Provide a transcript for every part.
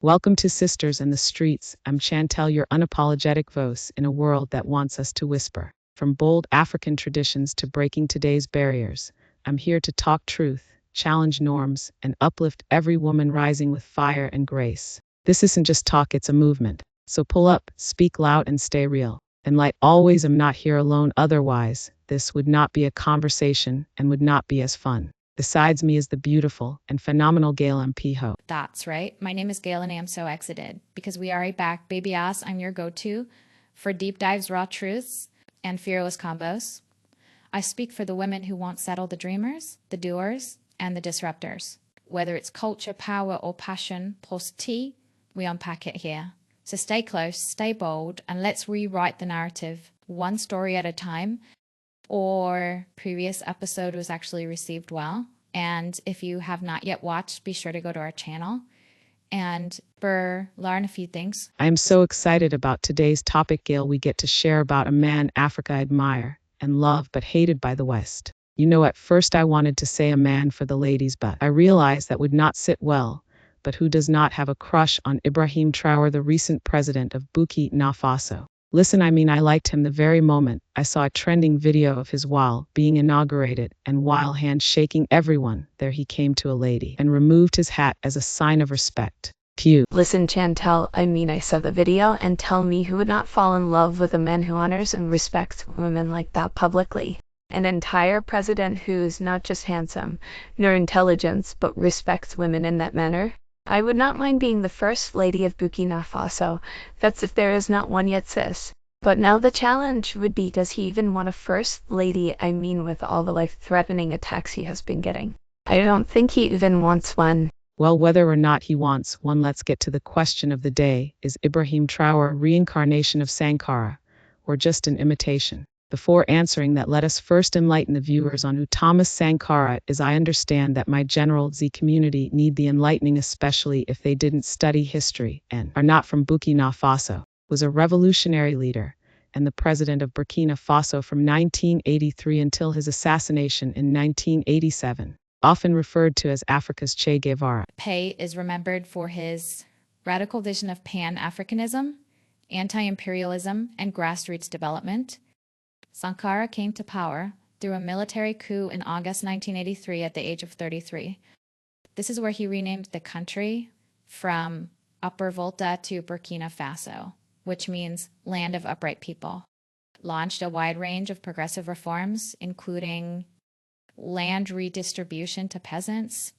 Welcome to Sisters and the Streets. I'm Chantel, your unapologetic voice in a world that wants us to whisper. From bold African traditions to breaking today's barriers, I'm here to talk truth, challenge norms, and uplift every woman rising with fire and grace. This isn't just talk, it's a movement. So pull up, speak loud, and stay real. And like always, I'm not here alone, otherwise, this would not be a conversation and would not be as fun. Besides me is the beautiful and phenomenal Gail Mpiho. That's right. My name is Gail and I am so excited because we are back. Baby ass, I'm your go-to for deep dives, raw truths, and fearless combos. I speak for the women who won't settle, the dreamers, the doers, and the disruptors. Whether it's culture, power, or passion plus tea, we unpack it here. So stay close, stay bold, and let's rewrite the narrative one story at a time. Or previous episode was actually received well. And if you have not yet watched, be sure to go to our channel and learn a few things. I am so excited about today's topic, Gail. We get to share about a man Africa admire and love, but hated by the West. You know, at first I wanted to say a man for the ladies, but I realized that would not sit well. But who does not have a crush on Ibrahim Traore, the recent president of Burkina Faso? Listen, I liked him the very moment I saw a trending video of his while being inaugurated, and while handshaking everyone, there he came to a lady and removed his hat as a sign of respect. Pew. Listen, Chantel, I saw the video, and tell me who would not fall in love with a man who honors and respects women like that publicly. An entire president who's not just handsome, nor intelligent, but respects women in that manner. I would not mind being the first lady of Burkina Faso. That's if there is not one yet, sis. But now the challenge would be, does he even want a first lady? With all the life-threatening attacks he has been getting. I don't think he even wants one. Well, whether or not he wants one, let's get to the question of the day. Is Ibrahim Traore a reincarnation of Sankara, or just an imitation? Before answering that, let us first enlighten the viewers on who Thomas Sankara is. I understand that my General Z community need the enlightening, especially if they didn't study history and are not from Burkina Faso. Was a revolutionary leader and the president of Burkina Faso from 1983 until his assassination in 1987. Often referred to as Africa's Che Guevara. Pei is remembered for his radical vision of Pan-Africanism, anti-imperialism, and grassroots development. Sankara came to power through a military coup in August 1983 at the age of 33. This is where he renamed the country from Upper Volta to Burkina Faso, which means land of upright people. Launched a wide range of progressive reforms, including land redistribution to peasants,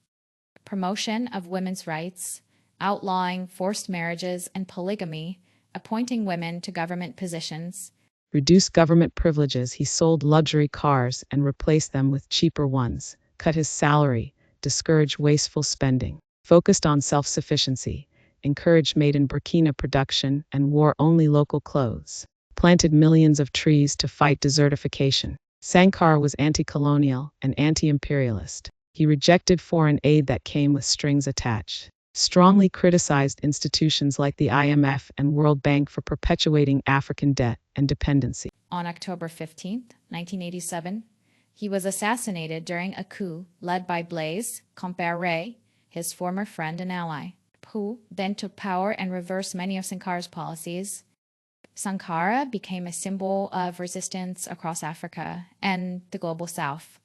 promotion of women's rights, outlawing forced marriages and polygamy, appointing women to government positions, reduced government privileges. He sold luxury cars and replaced them with cheaper ones, cut his salary, discouraged wasteful spending, focused on self-sufficiency, encouraged made in Burkina production, and wore only local clothes, planted millions of trees to fight desertification. Sankara was anti-colonial and anti-imperialist. He rejected foreign aid that came with strings attached, strongly criticized institutions like the IMF and World Bank for perpetuating African debt and dependency. On October 15, 1987, he was assassinated during a coup led by Blaise Compaoré, his former friend and ally, who then took power and reversed many of Sankara's policies. Sankara became a symbol of resistance across Africa and the global South.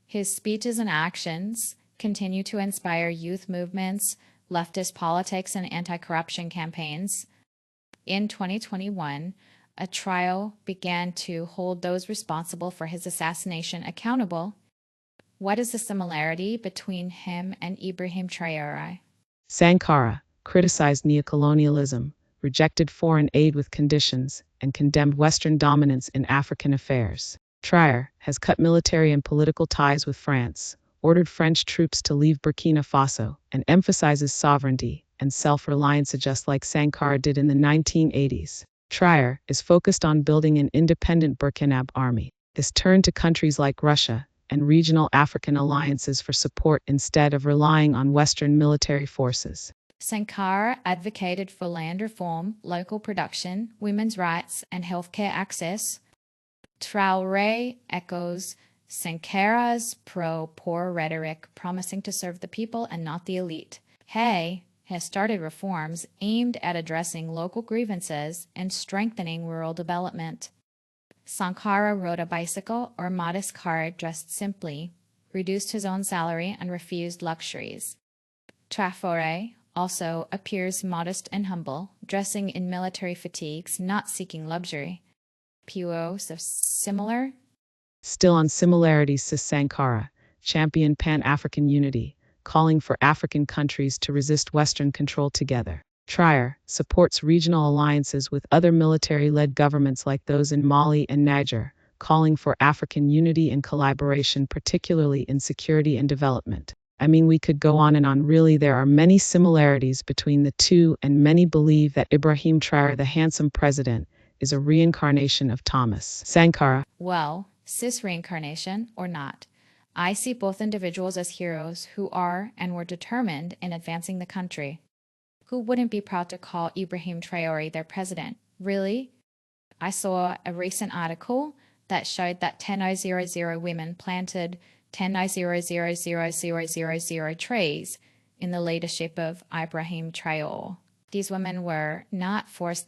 His speeches and actions continue to inspire youth movements, leftist politics, and anti-corruption campaigns. In 2021, a trial began to hold those responsible for his assassination accountable. What is the similarity between him and Ibrahim Traoré? Sankara criticized neocolonialism, rejected foreign aid with conditions, and condemned Western dominance in African affairs. Traoré has cut military and political ties with France, ordered French troops to leave Burkina Faso, and emphasizes sovereignty and self-reliance just like Sankara did in the 1980s. Traoré is focused on building an independent Burkinabe army. This turned to countries like Russia and regional African alliances for support instead of relying on Western military forces. Sankara advocated for land reform, local production, women's rights, and healthcare access. Traoré echoes Sankara's pro-poor rhetoric, promising to serve the people and not the elite. Hey, has started reforms aimed at addressing local grievances and strengthening rural development. Sankara rode a bicycle or modest car dressed simply, reduced his own salary, and refused luxuries. Traoré also appears modest and humble, dressing in military fatigues, not seeking luxury. So similar? Still on similarities, Sankara championed Pan-African unity, calling for African countries to resist Western control together. Traoré supports regional alliances with other military-led governments like those in Mali and Niger, calling for African unity and collaboration, particularly in security and development. I mean, we could go on and on. Really, there are many similarities between the two, and many believe that Ibrahim Traoré, the handsome president, is a reincarnation of Thomas Sankara. Well, cis reincarnation or not, I see both individuals as heroes who are and were determined in advancing the country. Who wouldn't be proud to call Ibrahim Traoré their president? Really? I saw a recent article that showed that 10,000 women planted 10,000 trees in the leadership of Ibrahim Traoré. These women were not forced.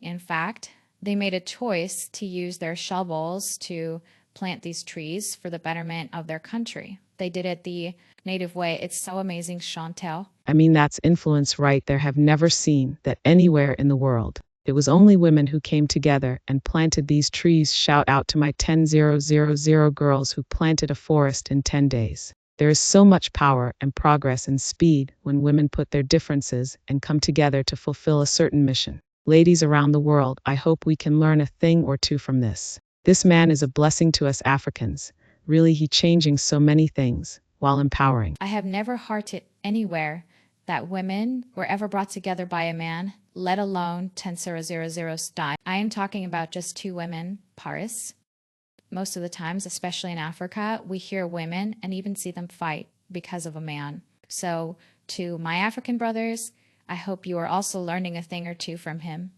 In fact, they made a choice to use their shovels to plant these trees for the betterment of their country. They did it the native way. It's so amazing, Chantal. I mean, that's influence right there. Have never seen that anywhere in the world. It was only women who came together and planted these trees. Shout out to my 10,000 girls who planted a forest in 10 days. There is so much power and progress and speed when women put their differences and come together to fulfill a certain mission. Ladies around the world, I hope we can learn a thing or two from this. This man is a blessing to us Africans. Really, he changing so many things while empowering. I have never heard it anywhere that women were ever brought together by a man, let alone 10,000 style. I am talking about just two women, Paris. Most of the times, especially in Africa, we hear women and even see them fight because of a man. So to my African brothers, I hope you are also learning a thing or two from him.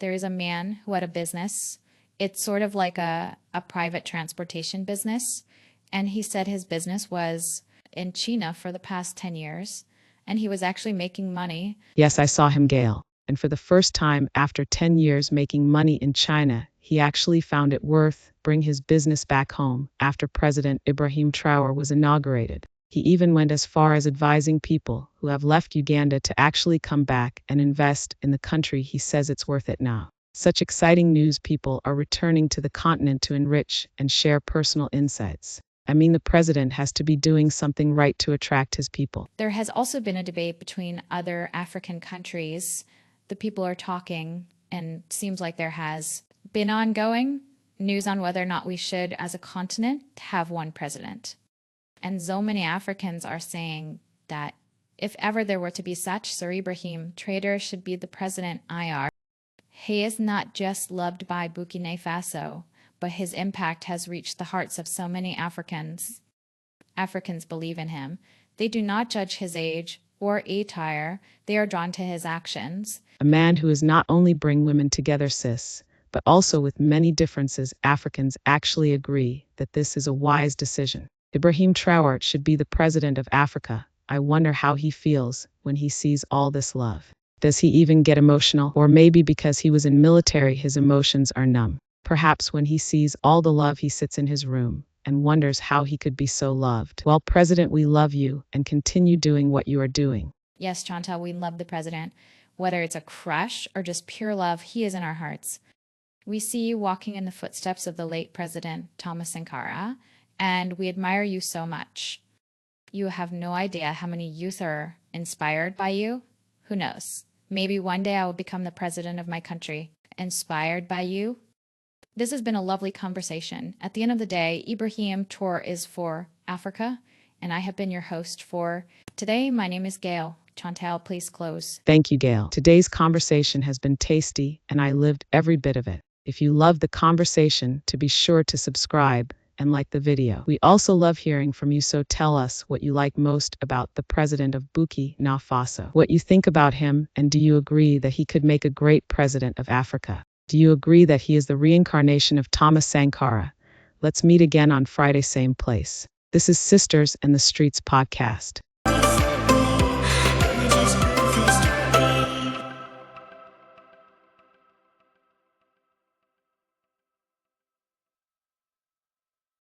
There is a man who had a business. It's sort of like a private transportation business. And he said his business was in China for the past 10 years. And he was actually making money. Yes, I saw him, Gail. And for the first time after 10 years making money in China, he actually found it worth bring his business back home after President Ibrahim Traoré was inaugurated. He even went as far as advising people who have left Uganda to actually come back and invest in the country. He says it's worth it now. Such exciting news. People are returning to the continent to enrich and share personal insights. I mean, the president has to be doing something right to attract his people. There has also been a debate between other African countries. The people are talking, and seems like there has been ongoing news on whether or not we should, as a continent, have one president. And so many Africans are saying that if ever there were to be such, Sir Ibrahim Traoré should be the president IR. He is not just loved by Burkina Faso, but his impact has reached the hearts of so many Africans. Africans believe in him. They do not judge his age or attire. They are drawn to his actions. A man who is not only bring women together, sis, but also with many differences. Africans actually agree that this is a wise decision. Ibrahim Traoré should be the president of Africa. I wonder how he feels when he sees all this love. Does he even get emotional? Or maybe because he was in military, his emotions are numb. Perhaps when he sees all the love, he sits in his room and wonders how he could be so loved. Well, President, we love you and continue doing what you are doing. Yes, Chantal, we love the president. Whether it's a crush or just pure love, he is in our hearts. We see you walking in the footsteps of the late President Thomas Sankara, and we admire you so much. You have no idea how many youth are inspired by you. Who knows? Maybe one day I will become the president of my country, inspired by you. This has been a lovely conversation. At the end of the day, Ibrahim Traoré is for Africa, and I have been your host for today. My name is Gail. Chantal, please close. Thank you, Gail. Today's conversation has been tasty, and I lived every bit of it. If you love the conversation, to be sure to subscribe and like the video. We also love hearing from you, so tell us what you like most about the president of Burkina Faso. What you think about him, and do you agree that he could make a great president of Africa? Do you agree that he is the reincarnation of Thomas Sankara? Let's meet again on Friday, same place. This is Sisters and the Streets podcast.